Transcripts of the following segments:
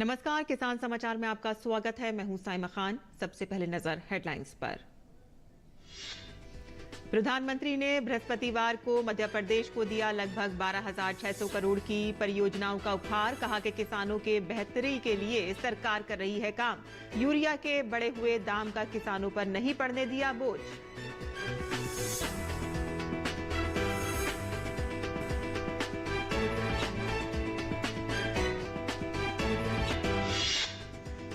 नमस्कार, किसान समाचार में आपका स्वागत है। मैं हूं साइमा खान। सबसे पहले नजर हेडलाइंस पर। प्रधानमंत्री ने बृहस्पतिवार को मध्य प्रदेश को दिया लगभग 12,600 करोड़ की परियोजनाओं का उपहार। कहा कि किसानों के बेहतरी के लिए सरकार कर रही है काम। यूरिया के बढ़े हुए दाम का किसानों पर नहीं पड़ने दिया बोझ।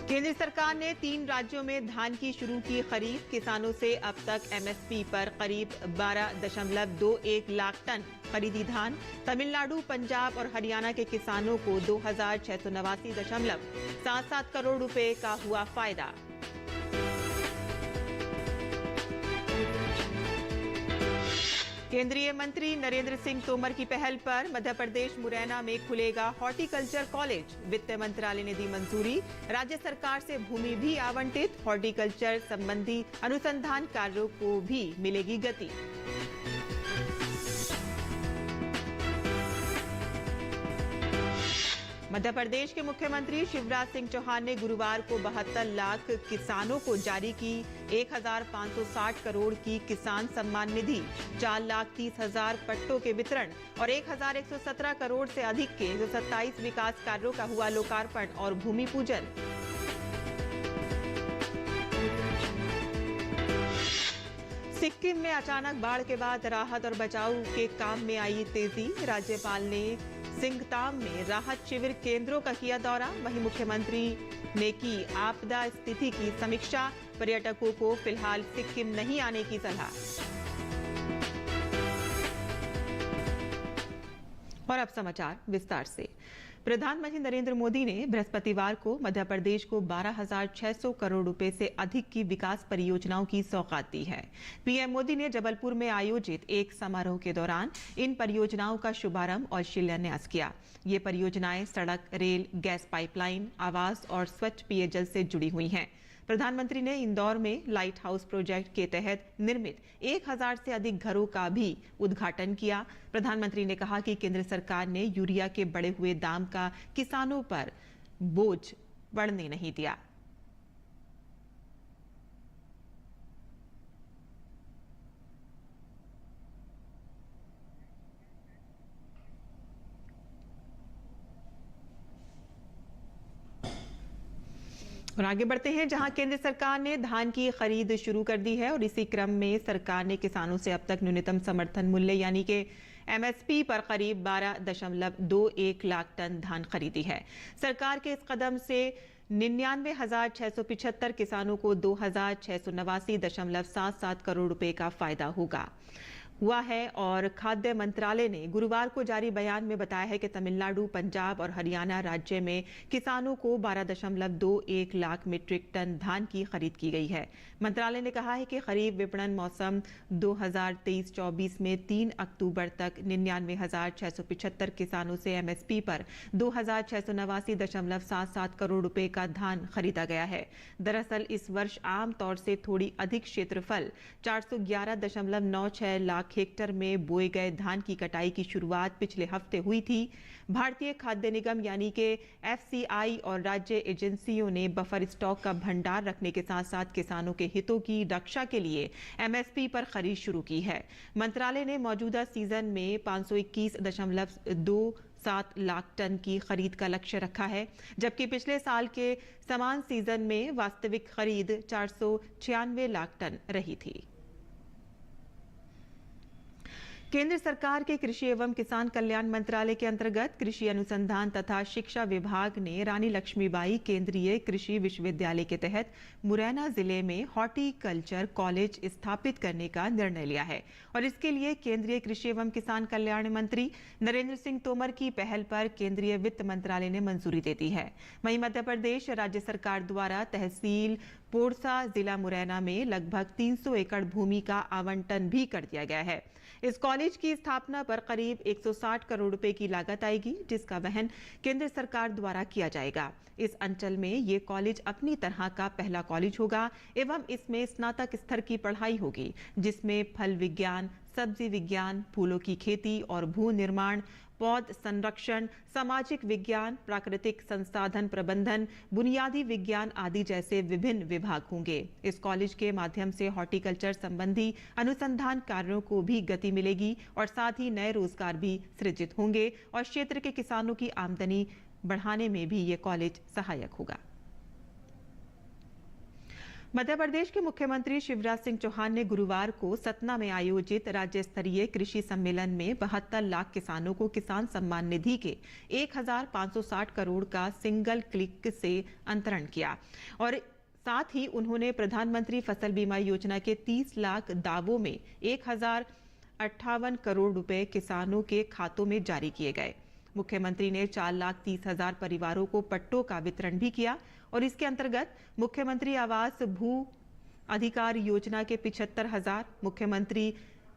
केंद्र सरकार ने 3 राज्यों में धान की शुरू की खरीद। किसानों से अब तक एमएसपी पर करीब 12.21 लाख टन खरीदी धान। तमिलनाडु, पंजाब और हरियाणा के किसानों को 2,689.77 करोड़ रुपए का हुआ फायदा। केंद्रीय मंत्री नरेंद्र सिंह तोमर की पहल पर मध्य प्रदेश मुरैना में खुलेगा हॉर्टिकल्चर कॉलेज। वित्त मंत्रालय ने दी मंजूरी। राज्य सरकार से भूमि भी आवंटित। हॉर्टिकल्चर संबंधी अनुसंधान कार्यों को भी मिलेगी गति। मध्य प्रदेश के मुख्यमंत्री शिवराज सिंह चौहान ने गुरुवार को 72 लाख किसानों को जारी की 1,560 करोड़ की किसान सम्मान निधि। 4,30,000 पट्टों के वितरण और 1,117 करोड़ से अधिक के 127 विकास कार्यों का हुआ लोकार्पण और भूमि पूजन। सिक्किम में अचानक बाढ़ के बाद राहत और बचाव के काम में आई तेजी। राज्यपाल ने सिंगताम में राहत शिविर केंद्रों का किया दौरा। वहीं मुख्यमंत्री ने की आपदा स्थिति की समीक्षा। पर्यटकों को फिलहाल सिक्किम नहीं आने की सलाह। और अब समाचार विस्तार से। प्रधानमंत्री नरेंद्र मोदी ने बृहस्पतिवार को मध्य प्रदेश को 12,600 करोड़ रुपए से अधिक की विकास परियोजनाओं की सौगात दी है। पीएम मोदी ने जबलपुर में आयोजित एक समारोह के दौरान इन परियोजनाओं का शुभारंभ और शिलान्यास किया। ये परियोजनाएं सड़क, रेल, गैस पाइपलाइन, आवास और स्वच्छ पेयजल से जुड़ी हुई हैं। प्रधानमंत्री ने इंदौर में लाइट हाउस प्रोजेक्ट के तहत निर्मित 1,000 से अधिक घरों का भी उद्घाटन किया। प्रधानमंत्री ने कहा कि केंद्र सरकार ने यूरिया के बढ़े हुए दाम का किसानों पर बोझ बढ़ने नहीं दिया। और आगे बढ़ते हैं, जहां केंद्र सरकार ने धान की खरीद शुरू कर दी है और इसी क्रम में सरकार ने किसानों से अब तक न्यूनतम समर्थन मूल्य यानी कि एमएसपी पर करीब 12.21 लाख टन धान खरीदी है। सरकार के इस कदम से 99,675 किसानों को 2,689.77 करोड़ रुपए का फायदा हुआ है। और खाद्य मंत्रालय ने गुरुवार को जारी बयान में बताया है कि तमिलनाडु, पंजाब और हरियाणा राज्य में किसानों को 12.21 लाख मीट्रिक टन धान की खरीद की गई है। मंत्रालय ने कहा है कि खरीफ विपणन मौसम 2023-24 में 3 अक्टूबर तक 99,675 किसानों से एमएसपी पर 2,689.77 करोड़ रुपए का धान खरीदा गया है। दरअसल इस वर्ष आमतौर से थोड़ी अधिक क्षेत्रफल 411.96 लाख हेक्टेयर में बोए गए धान की कटाई की शुरुआत पिछले हफ्ते हुई थी। भारतीय खाद्य निगम यानी कि एफसीआई और राज्य एजेंसियों ने बफर स्टॉक का भंडार रखने के साथ साथ किसानों के हितों की रक्षा के लिए एमएसपी पर खरीद शुरू की है। मंत्रालय ने मौजूदा सीजन में 521.27 लाख टन की खरीद का लक्ष्य रखा है, जबकि पिछले साल के समान सीजन में वास्तविक खरीद 496 लाख टन रही थी। केंद्र सरकार के कृषि एवं किसान कल्याण मंत्रालय के अंतर्गत कृषि अनुसंधान तथा शिक्षा विभाग ने रानी लक्ष्मीबाई केंद्रीय कृषि विश्वविद्यालय के तहत मुरैना जिले में हॉर्टिकल्चर कॉलेज स्थापित करने का निर्णय लिया है। और इसके लिए केंद्रीय कृषि एवं किसान कल्याण मंत्री नरेंद्र सिंह तोमर की पहल पर केंद्रीय वित्त मंत्रालय ने मंजूरी दे दी है। वहीं मध्य प्रदेश राज्य सरकार द्वारा तहसील पोरसा, जिला मुरैना में लगभग 300 एकड़ भूमि का आवंटन भी कर दिया गया है। इस कॉलेज की स्थापना पर करीब 160 करोड़ रुपए की लागत आएगी, जिसका वहन केंद्र सरकार द्वारा किया जाएगा। इस अंचल में ये कॉलेज अपनी तरह का पहला कॉलेज होगा एवं इसमें स्नातक स्तर की पढ़ाई होगी, जिसमें फल विज्ञान, सब्जी विज्ञान, फूलों की खेती और भू निर्माण, पौध संरक्षण, सामाजिक विज्ञान, प्राकृतिक संसाधन प्रबंधन, बुनियादी विज्ञान आदि जैसे विभिन्न विभाग होंगे। इस कॉलेज के माध्यम से हॉर्टिकल्चर संबंधी अनुसंधान कार्यों को भी गति मिलेगी और साथ ही नए रोजगार भी सृजित होंगे और क्षेत्र के किसानों की आमदनी बढ़ाने में भी ये कॉलेज सहायक होगा। मध्य प्रदेश के मुख्यमंत्री शिवराज सिंह चौहान ने गुरुवार को सतना में आयोजित राज्य स्तरीय कृषि सम्मेलन में 72 लाख किसानों को किसान सम्मान निधि के 1560 करोड़ का सिंगल क्लिक से अंतरण किया और साथ ही उन्होंने प्रधानमंत्री फसल बीमा योजना के 30 लाख दावों में 1058 करोड़ रुपए किसानों के खातों में जारी किए गए। मुख्यमंत्री ने 4,30,000 परिवारों को पट्टों का वितरण भी किया और इसके अंतर्गत मुख्यमंत्री आवास भू अधिकार योजना के 75,000, मुख्यमंत्री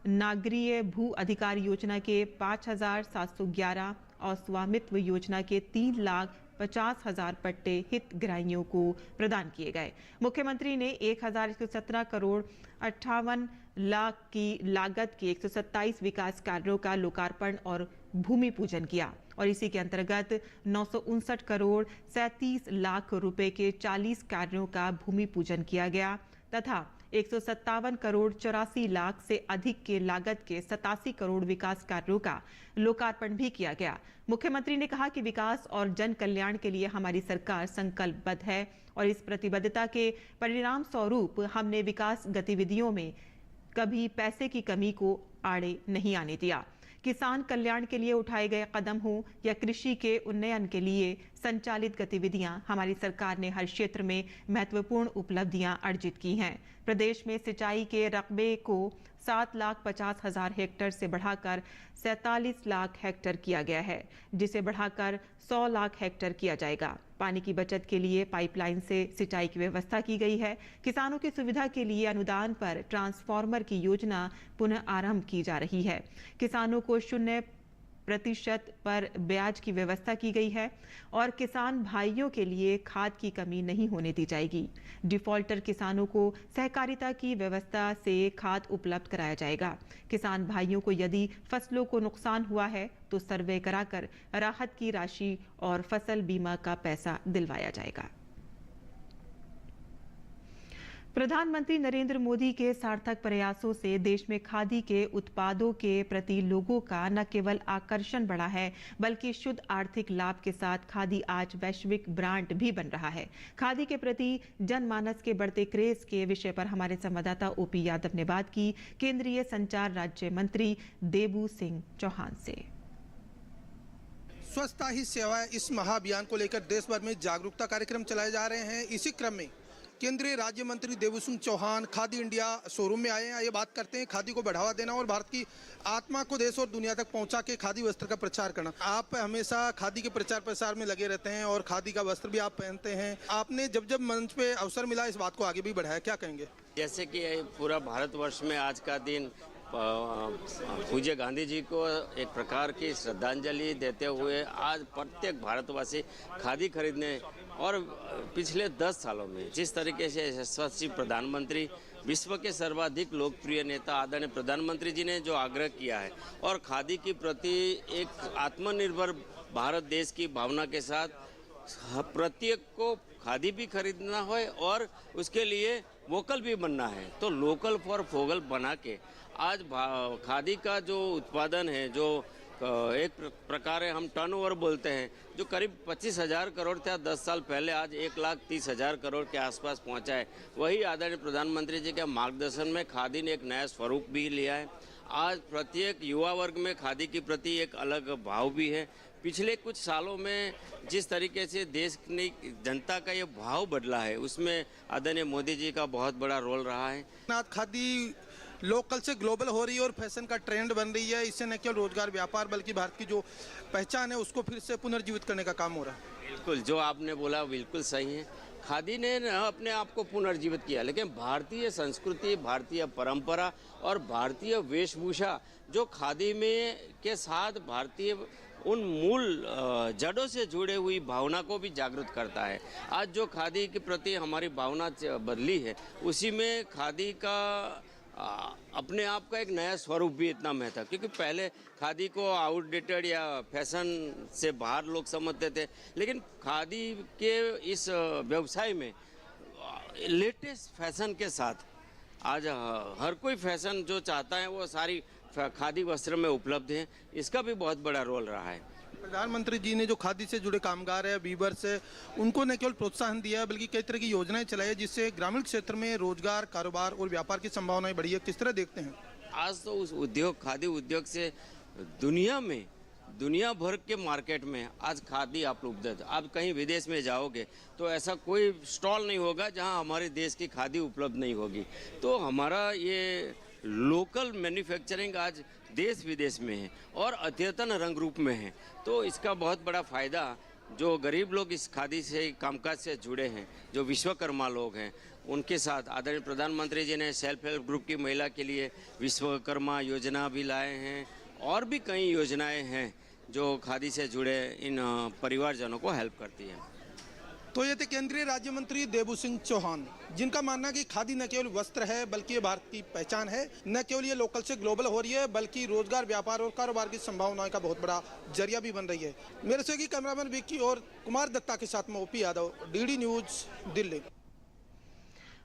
नागरीय भू अधिकार योजना के 5,711 और स्वामित्व योजना के 3,50,000 पट्टे हितग्राहियों को प्रदान किए गए। मुख्यमंत्री ने 1,117 करोड़ 58 लाख की लागत के 127 विकास कार्यों का लोकार्पण और भूमि पूजन किया और इसी के अंतर्गत 959 करोड़ 37 लाख रुपए के 40 कार्यों का भूमि पूजन किया गया तथा 157 करोड़ 84 लाख से अधिक के लागत के 87 करोड़ विकास कार्यों का लोकार्पण भी किया गया। मुख्यमंत्री ने कहा कि विकास और जन कल्याण के लिए हमारी सरकार संकल्पबद्ध है और इस प्रतिबद्धता के परिणाम स्वरूप हमने विकास गतिविधियों में कभी पैसे की कमी को आड़े नहीं आने दिया। किसान कल्याण के लिए उठाए गए कदम हो या कृषि के उन्नयन के लिए संचालित गतिविधियां, हमारी सरकार ने हर क्षेत्र में महत्वपूर्ण उपलब्धियां अर्जित की हैं। प्रदेश में सिंचाई के रकबे को 7,50,000 हेक्टेयर से बढ़ाकर 47 लाख हेक्टेयर किया गया है, जिसे बढ़ाकर 100 लाख हेक्टेयर किया जाएगा। पानी की बचत के लिए पाइपलाइन से सिंचाई की व्यवस्था की गई है। किसानों की सुविधा के लिए अनुदान पर ट्रांसफार्मर की योजना पुनः आरंभ की जा रही है। किसानों को 0% पर ब्याज की व्यवस्था की गई है और किसान भाइयों के लिए खाद की कमी नहीं होने दी जाएगी। डिफॉल्टर किसानों को सहकारिता की व्यवस्था से खाद उपलब्ध कराया जाएगा। किसान भाइयों को यदि फसलों को नुकसान हुआ है तो सर्वे कराकर राहत की राशि और फसल बीमा का पैसा दिलवाया जाएगा। प्रधानमंत्री नरेंद्र मोदी के सार्थक प्रयासों से देश में खादी के उत्पादों के प्रति लोगों का न केवल आकर्षण बढ़ा है, बल्कि शुद्ध आर्थिक लाभ के साथ खादी आज वैश्विक ब्रांड भी बन रहा है। खादी के प्रति जनमानस के बढ़ते क्रेज के विषय पर हमारे संवाददाता ओपी यादव ने बात की केंद्रीय संचार राज्य मंत्री देबू सिंह चौहान से। स्वच्छता ही सेवा इस महाअभियान को लेकर देश भर में जागरूकता कार्यक्रम चलाए जा रहे हैं। इसी क्रम में केंद्रीय राज्य मंत्री देबू सिंह चौहान खादी इंडिया शोरूम में आए हैं। ये बात करते हैं खादी को बढ़ावा देना और भारत की आत्मा को देश और दुनिया तक पहुंचा के खादी वस्त्र का प्रचार करना। आप हमेशा खादी के प्रचार प्रसार में लगे रहते हैं और खादी का वस्त्र भी आप पहनते हैं। आपने जब जब मंच पे अवसर मिला इस बात को आगे भी बढ़ाया, क्या कहेंगे? जैसे कि पूरा भारतवर्ष में आज का दिन पूज्य गांधी जी को एक प्रकार की श्रद्धांजलि देते हुए आज प्रत्येक भारतवासी खादी खरीदने और पिछले 10 सालों में जिस तरीके से यशस्वी प्रधानमंत्री विश्व के सर्वाधिक लोकप्रिय नेता आदरणीय प्रधानमंत्री जी ने जो आग्रह किया है और खादी के प्रति एक आत्मनिर्भर भारत देश की भावना के साथ प्रत्येक को खादी भी खरीदना है और उसके लिए वोकल भी बनना है, तो लोकल फॉर वोकल बना के आज खादी का जो उत्पादन है, जो एक प्रकार हम टर्नओवर बोलते हैं, जो करीब 25,000 करोड़ था 10 साल पहले, आज 1,30,000 करोड़ के आसपास पहुंचा है। वही आदरणीय प्रधानमंत्री जी के मार्गदर्शन में खादी ने एक नया स्वरूप भी लिया है। आज प्रत्येक युवा वर्ग में खादी के प्रति एक अलग भाव भी है। पिछले कुछ सालों में जिस तरीके से देश की जनता का ये भाव बदला है, उसमें आदरणीय मोदी जी का बहुत बड़ा रोल रहा है। खादी लोकल से ग्लोबल हो रही है और फैशन का ट्रेंड बन रही है। इससे न केवल रोजगार व्यापार बल्कि भारत की जो पहचान है उसको फिर से पुनर्जीवित करने का काम हो रहा है। बिल्कुल, जो आपने बोला बिल्कुल सही है। खादी ने अपने आप को पुनर्जीवित किया, लेकिन भारतीय संस्कृति, भारतीय परंपरा और भारतीय वेशभूषा जो खादी में के साथ भारतीय उन मूल जड़ों से जुड़े हुई भावना को भी जागृत करता है। आज जो खादी के प्रति हमारी भावना बदली है, उसी में खादी का अपने आप का एक नया स्वरूप भी इतना में था, क्योंकि पहले खादी को आउटडेटेड या फैशन से बाहर लोग समझते थे, लेकिन खादी के इस व्यवसाय में लेटेस्ट फैशन के साथ आज हर कोई फैशन जो चाहता है वो सारी खादी वस्त्र में उपलब्ध है। इसका भी बहुत बड़ा रोल रहा है। प्रधानमंत्री जी ने जो खादी से जुड़े कामगार है, वीवर्स है, उनको न केवल प्रोत्साहन दिया है बल्कि कई तरह की योजनाएं चलाई है जिससे ग्रामीण क्षेत्र में रोजगार, कारोबार और व्यापार की संभावनाएं बढ़ी है। किस तरह देखते हैं? आज तो उस उद्योग, खादी उद्योग से दुनिया भर के मार्केट में आज खादी आप उपलब्ध है। आप कहीं विदेश में जाओगे तो ऐसा कोई स्टॉल नहीं होगा जहां हमारे देश की खादी उपलब्ध नहीं होगी। तो हमारा ये लोकल मैन्युफैक्चरिंग आज देश विदेश में है और अद्यतन रंग रूप में है। तो इसका बहुत बड़ा फ़ायदा जो गरीब लोग इस खादी से कामकाज से जुड़े हैं, जो विश्वकर्मा लोग हैं, उनके साथ आदरणीय प्रधानमंत्री जी ने सेल्फ हेल्प ग्रुप की महिला के लिए विश्वकर्मा योजना भी लाए हैं और भी कई योजनाएं हैं जो खादी से जुड़े इन परिवारजनों को हेल्प करती हैं। तो ये थे केंद्रीय राज्य मंत्री देवू सिंह चौहान, जिनका मानना है कि खादी न केवल वस्त्र है बल्कि ये भारत की पहचान है। न केवल ये लोकल से ग्लोबल हो रही है बल्कि रोजगार, व्यापार और कारोबार की संभावनाओं का बहुत बड़ा जरिया भी बन रही है। मेरे से कैमरामैन विक्की और कुमार दत्ता के साथ में OP Yadav, DD news, Delhi.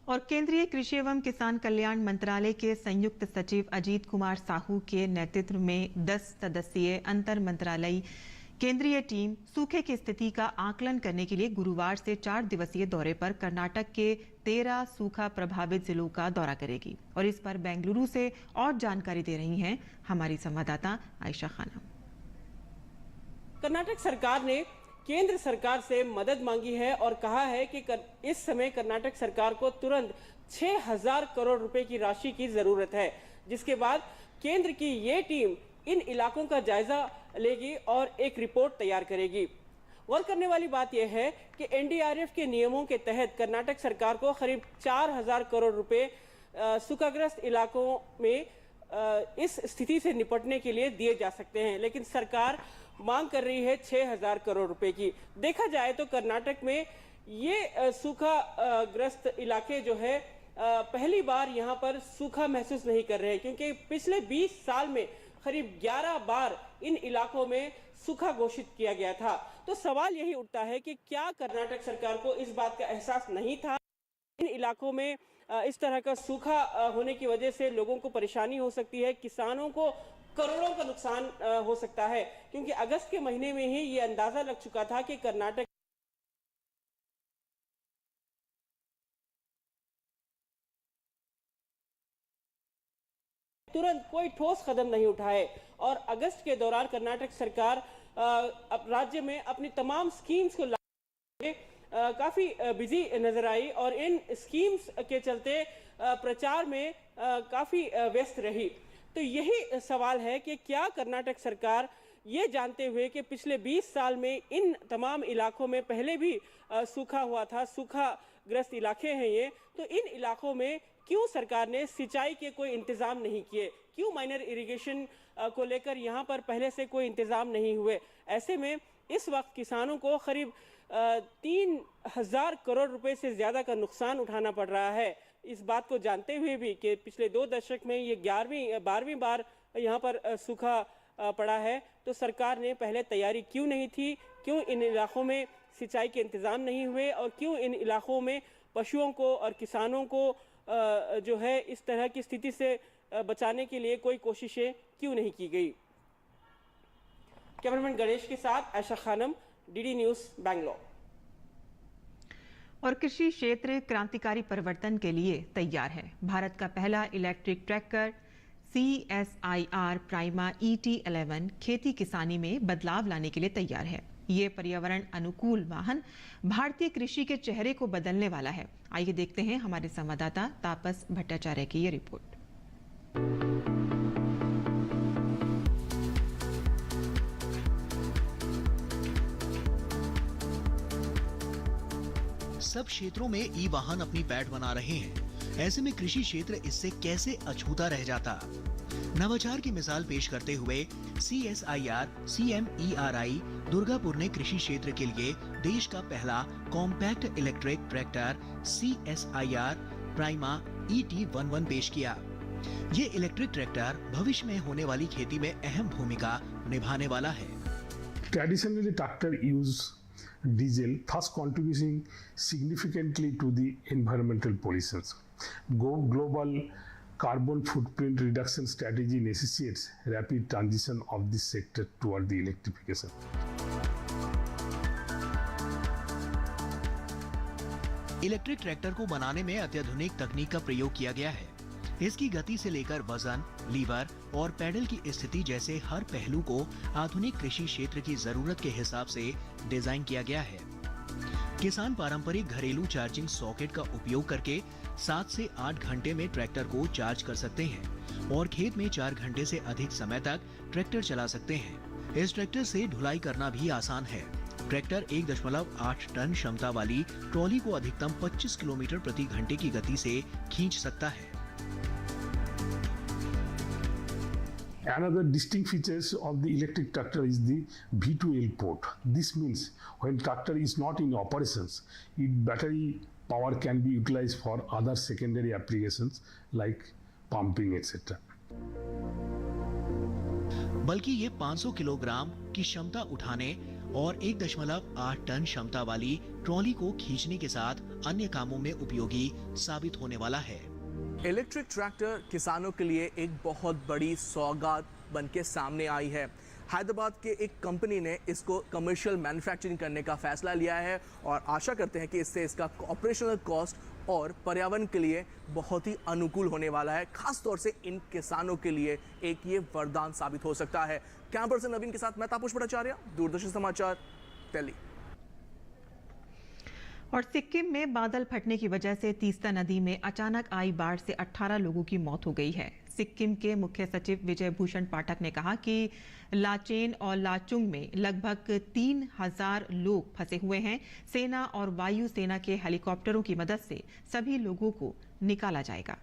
और केंद्रीय कृषि एवं किसान कल्याण मंत्रालय के संयुक्त सचिव अजीत कुमार साहू के नेतृत्व में 10 सदस्यीय अंतर मंत्रालयी केंद्रीय टीम सूखे की स्थिति का आकलन करने के लिए गुरुवार से 4 दिवसीय दौरे पर कर्नाटक के 13 सूखा प्रभावित जिलों का दौरा करेगी। और इस पर बेंगलुरु से और जानकारी दे रही हैं हमारी संवाददाता आयशा खानम। कर्नाटक सरकार ने केंद्र सरकार से मदद मांगी है और कहा है कि इस समय कर्नाटक सरकार को तुरंत 6,000 करोड़ रुपए की राशि की जरूरत है, जिसके बाद केंद्र की ये टीम इन इलाकों का जायजा लेगी और एक रिपोर्ट तैयार करेगी। गौर करने वाली बात यह है कि एनडीआरएफ के नियमों के तहत कर्नाटक सरकार को करीब 4,000 करोड़ रुपए सूखाग्रस्त इलाकों में इस स्थिति से निपटने के लिए दिए जा सकते हैं, लेकिन सरकार मांग कर रही है 6,000 करोड़ रुपए की। देखा जाए तो कर्नाटक में ये सूखाग्रस्त इलाके जो है पहली बार यहाँ पर सूखा महसूस नहीं कर रहे हैं, क्योंकि पिछले 20 साल में करीब 11 बार इन इलाकों में सूखा घोषित किया गया था। तो सवाल यही उठता है कि क्या कर्नाटक सरकार को इस बात का एहसास नहीं था? इन इलाकों में इस तरह का सूखा होने की वजह से लोगों को परेशानी हो सकती है, किसानों को करोड़ों का नुकसान हो सकता है, क्योंकि अगस्त के महीने में ही ये अंदाजा लग चुका था कि कर्नाटक तुरंत कोई ठोस कदम नहीं उठाए। और अगस्त के दौरान कर्नाटक सरकार राज्य में अपनी तमाम स्कीम्स को काफी बिजी नजर आई और इन स्कीम्स के चलते प्रचार में काफी व्यस्त रही। तो यही सवाल है कि क्या कर्नाटक सरकार ये जानते हुए कि पिछले 20 साल में इन तमाम इलाकों में पहले भी सूखा हुआ था, सूखाग्रस्त इलाके हैं ये, तो इन इलाकों में क्यों सरकार ने सिंचाई के कोई इंतजाम नहीं किए? क्यों माइनर इरिगेशन को लेकर यहाँ पर पहले से कोई इंतजाम नहीं हुए? ऐसे में इस वक्त किसानों को करीब 3,000 करोड़ रुपए से ज़्यादा का नुकसान उठाना पड़ रहा है। इस बात को जानते हुए भी कि पिछले 2 दशक में ये 12वीं बार यहाँ पर सूखा पड़ा है, तो सरकार ने पहले तैयारी क्यों नहीं थी? क्यों इन इलाकों में सिंचाई के इंतज़ाम नहीं हुए और क्यों इन इलाकों में पशुओं को और किसानों को जो है इस तरह की स्थिति से बचाने के लिए कोई कोशिशें क्यों नहीं की गई? कैमरामैन गणेश के साथ आयशा खानम, डीडी न्यूज़, बैंगलोर। और कृषि क्षेत्र क्रांतिकारी परिवर्तन के लिए तैयार है। भारत का पहला electric tractor CSIR prima ET11 खेती किसानी में बदलाव लाने के लिए तैयार है। ये पर्यावरण अनुकूल वाहन भारतीय कृषि के चेहरे को बदलने वाला है। आइए देखते हैं हमारे संवाददाता तापस भट्टाचार्य की ये रिपोर्ट। सब क्षेत्रों में ई वाहन अपनी बैठ बना रहे हैं। ऐसे में कृषि क्षेत्र इससे कैसे अछूता रह जाता? नवाचार की मिसाल पेश करते हुए CSIR CMERI दुर्गापुर ने कृषि क्षेत्र के लिए देश का पहला compact electric tractor CSIR prima ET11 पेश किया। ये इलेक्ट्रिक ट्रैक्टर भविष्य में होने वाली खेती में अहम भूमिका निभाने वाला है। Traditionally, tractor use diesel, thus contributing significantly to the environmental pollutions. Global carbon footprint reduction strategy necessitates rapid transition of this sector toward the electrification. Electric tractor को बनाने में अत्याधुनिक तकनीक का प्रयोग किया गया है। इसकी गति से लेकर वजन, लीवर और पैडल की स्थिति जैसे हर पहलू को आधुनिक कृषि क्षेत्र की जरूरत के हिसाब से डिजाइन किया गया है। किसान पारंपरिक घरेलू चार्जिंग सॉकेट का उपयोग करके 7 से 8 घंटे में ट्रैक्टर को चार्ज कर सकते हैं और खेत में 4 घंटे से अधिक समय तक ट्रैक्टर चला सकते हैं। इस ट्रैक्टर से ढुलाई करना भी आसान है। ट्रैक्टर 1.8 टन क्षमता वाली ट्रॉली को अधिकतम 25 किलोमीटर प्रति घंटे की गति से खींच सकता है। Another distinct features of the electric tractor is the V2L port. This means when tractor is not in operations, its battery power can be utilized for other secondary applications like pumping etc. बल्कि ये 500 kilogram की क्षमता उठाने और 1.8 ton क्षमता वाली trolley को खींचने के साथ अन्य कामों में उपयोगी साबित होने वाला है। इलेक्ट्रिक ट्रैक्टर किसानों के लिए एक बहुत बड़ी सौगात बनके सामने आई है। हैदराबाद के एक कंपनी ने इसको कमर्शियल मैन्युफैक्चरिंग करने का फैसला लिया है और आशा करते हैं कि इससे इसका ऑपरेशनल कॉस्ट और पर्यावरण के लिए बहुत ही अनुकूल होने वाला है। खास तौर से इन किसानों के लिए एक ये वरदान साबित हो सकता है। कैमरा पर्सन नवीन के साथ मैं तापस भट्टाचार्य, दूरदर्शन समाचार, दिल्ली। और सिक्किम में बादल फटने की वजह से तीस्ता नदी में अचानक आई बाढ़ से 18 लोगों की मौत हो गई है। सिक्किम के मुख्य सचिव विजय भूषण पाठक ने कहा कि लाचेन और लाचुंग में लगभग 3000 लोग फंसे हुए हैं। सेना और वायु सेना के हेलीकॉप्टरों की मदद से सभी लोगों को निकाला जाएगा।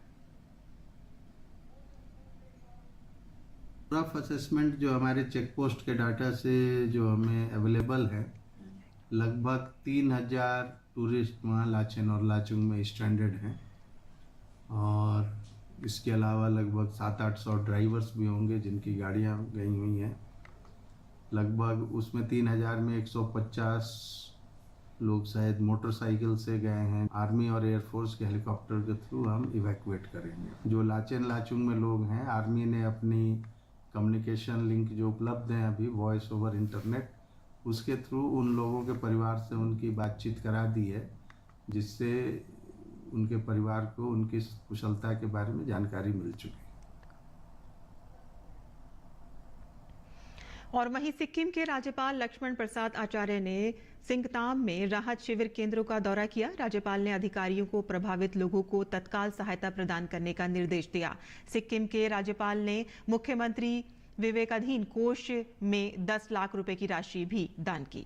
रफ असेसमेंट जो हमारे चेक पोस्ट के डाटा से जो हमें अवेलेबल है, लगभग 3000 टूरिस्ट वहाँ लाचेन और लाचुंग में स्ट्रैंडेड हैं और इसके अलावा लगभग 700-800 ड्राइवर्स भी होंगे जिनकी गाड़ियाँ गई हुई हैं। लगभग उसमें 3000 में 150 लोग शायद मोटरसाइकिल से गए हैं। आर्मी और एयरफोर्स के हेलीकॉप्टर के थ्रू हम इवैक्यूएट करेंगे। जो लाचेन लाचुंग में लोग हैं, आर्मी ने अपनी कम्युनिकेशन लिंक जो उपलब्ध हैं अभी वॉइस ओवर इंटरनेट, उसके थ्रू उन लोगों के परिवार से उनकी बातचीत करा दी है, जिससे उनके परिवार को उनकी कुशलता के बारे में जानकारी मिल चुकी है। और वहीं सिक्किम के राज्यपाल लक्ष्मण प्रसाद आचार्य ने सिंगताम में राहत शिविर केंद्रों का दौरा किया। राज्यपाल ने अधिकारियों को प्रभावित लोगों को तत्काल सहायता प्रदान करने का निर्देश दिया। सिक्किम के राज्यपाल ने मुख्यमंत्री विवेकाधीन कोष में 10 लाख रुपए की राशि भी दान की।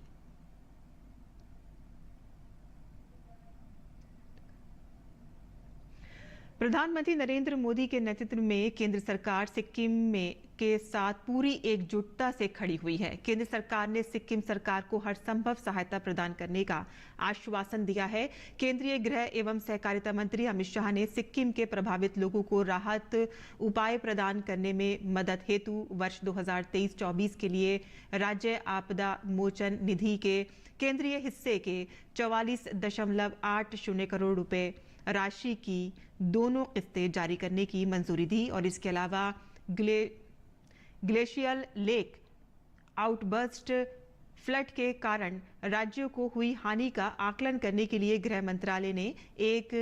प्रधानमंत्री नरेंद्र मोदी के नेतृत्व में केंद्र सरकार सिक्किम में के साथ पूरी एकजुटता से खड़ी हुई है। केंद्र सरकार ने सिक्किम सरकार को हर संभव सहायता प्रदान करने का आश्वासन दिया है। केंद्रीय गृह एवं सहकारिता मंत्री अमित शाह ने सिक्किम के प्रभावित लोगों को राहत उपाय प्रदान करने में मदद हेतु वर्ष 2023-24 के लिए राज्य आपदा मोचन निधि के केंद्रीय हिस्से के 44.80 करोड़ रुपए राशि की दोनों किस्तें जारी करने की मंजूरी दी और इसके अलावा ग्लेशियल लेक आउटबर्स्ट फ्लड के कारण राज्यों को हुई हानि का आकलन करने के लिए गृह मंत्रालय ने एक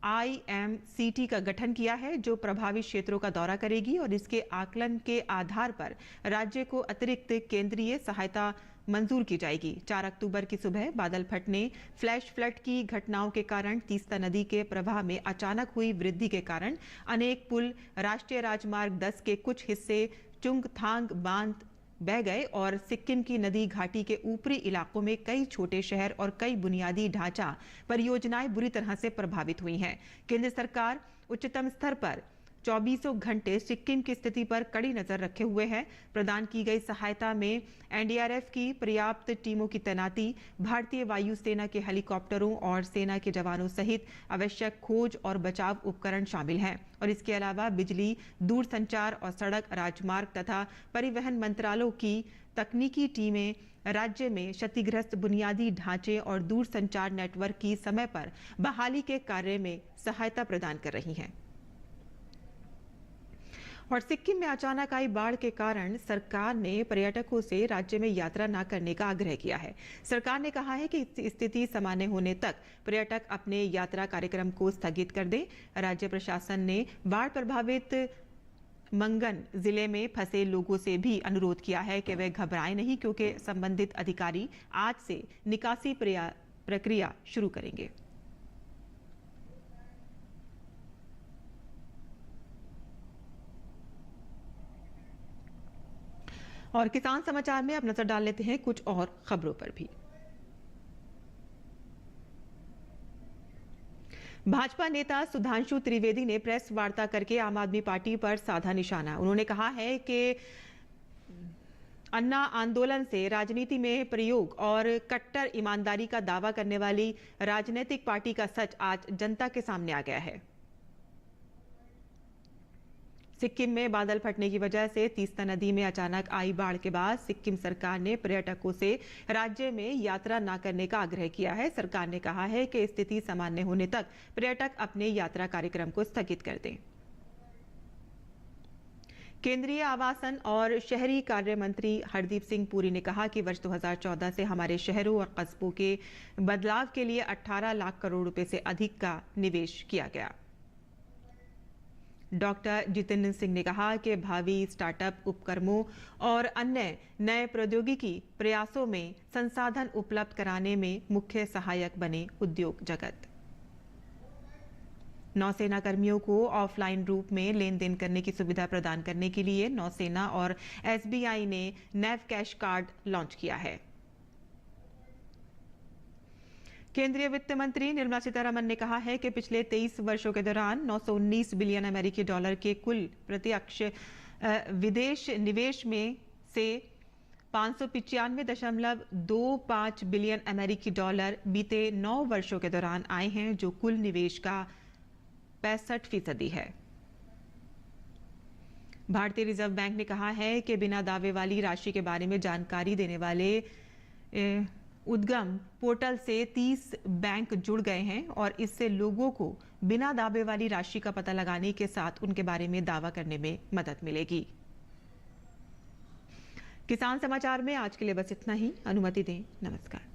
IMCT का गठन किया है जो प्रभावित क्षेत्रों का दौरा करेगी और इसके आकलन के आधार पर राज्य को अतिरिक्त केंद्रीय सहायता मंजूर की जाएगी। 4 अक्टूबर की सुबह बादल फटने, फ्लैश फ्लड की घटनाओं के कारण तीस्ता नदी के प्रवाह में अचानक हुई वृद्धि के कारण अनेक पुल, राष्ट्रीय राजमार्ग 10 के कुछ हिस्से चुंगथांग बांध बह गए और सिक्किम की नदी घाटी के ऊपरी इलाकों में कई छोटे शहर और कई बुनियादी ढांचा परियोजनाएं बुरी तरह से प्रभावित हुई हैं। केंद्र सरकार उच्चतम स्तर पर 24 घंटे सिक्किम की स्थिति पर कड़ी नजर रखे हुए है। प्रदान की गई सहायता में एनडीआरएफ की पर्याप्त टीमों की तैनाती, भारतीय वायुसेना के हेलीकॉप्टरों और सेना के जवानों सहित आवश्यक खोज और बचाव उपकरण शामिल हैं और इसके अलावा बिजली, दूरसंचार और सड़क, राजमार्ग तथा परिवहन मंत्रालयों की तकनीकी टीमें राज्य में क्षतिग्रस्त बुनियादी ढांचे और दूरसंचार नेटवर्क की समय पर बहाली के कार्य में सहायता प्रदान कर रही हैं। और सिक्किम में अचानक आई बाढ़ के कारण सरकार ने पर्यटकों से राज्य में यात्रा न करने का आग्रह किया है। सरकार ने कहा है कि स्थिति सामान्य होने तक पर्यटक अपने यात्रा कार्यक्रम को स्थगित कर दें। राज्य प्रशासन ने बाढ़ प्रभावित मंगन जिले में फंसे लोगों से भी अनुरोध किया है कि वे घबराएं नहीं, क्योंकि संबंधित अधिकारी आज से निकासी प्रक्रिया शुरू करेंगे। और किसान समाचार में अब नजर डाल लेते हैं कुछ और खबरों पर भी। भाजपा नेता सुधांशु त्रिवेदी ने प्रेस वार्ता करके आम आदमी पार्टी पर साधा निशाना। उन्होंने कहा है कि अन्ना आंदोलन से राजनीति में प्रयोग और कट्टर ईमानदारी का दावा करने वाली राजनीतिक पार्टी का सच आज जनता के सामने आ गया है। सिक्किम में बादल फटने की वजह से तीस्ता नदी में अचानक आई बाढ़ के बाद सिक्किम सरकार ने पर्यटकों से राज्य में यात्रा न करने का आग्रह किया है। सरकार ने कहा है कि स्थिति सामान्य होने तक पर्यटक अपने यात्रा कार्यक्रम को स्थगित कर दें। केंद्रीय आवासन और शहरी कार्य मंत्री हरदीप सिंह पुरी ने कहा कि वर्ष 2014 से हमारे शहरों और कस्बों के बदलाव के लिए 18 लाख करोड़ रुपए से अधिक का निवेश किया गया। डॉक्टर जितेंद्र सिंह ने कहा कि भावी स्टार्टअप उपक्रमों और अन्य नए प्रौद्योगिकी प्रयासों में संसाधन उपलब्ध कराने में मुख्य सहायक बने उद्योग जगत। नौसेना कर्मियों को ऑफलाइन रूप में लेन देन करने की सुविधा प्रदान करने के लिए नौसेना और एसबीआई ने नैव कैश कार्ड लॉन्च किया है। केंद्रीय वित्त मंत्री निर्मला सीतारमण ने कहा है कि पिछले 23 वर्षों के दौरान 919 बिलियन अमेरिकी डॉलर के कुल प्रत्यक्ष विदेश निवेश में से 595.25 बिलियन अमेरिकी डॉलर बीते 9 वर्षों के दौरान आए हैं, जो कुल निवेश का 65% है। भारतीय रिजर्व बैंक ने कहा है कि बिना दावे वाली राशि के बारे में जानकारी देने वाले उद्गम पोर्टल से 30 बैंक जुड़ गए हैं और इससे लोगों को बिना दावे वाली राशि का पता लगाने के साथ उनके बारे में दावा करने में मदद मिलेगी। किसान समाचार में आज के लिए बस इतना ही। अनुमति दें। नमस्कार।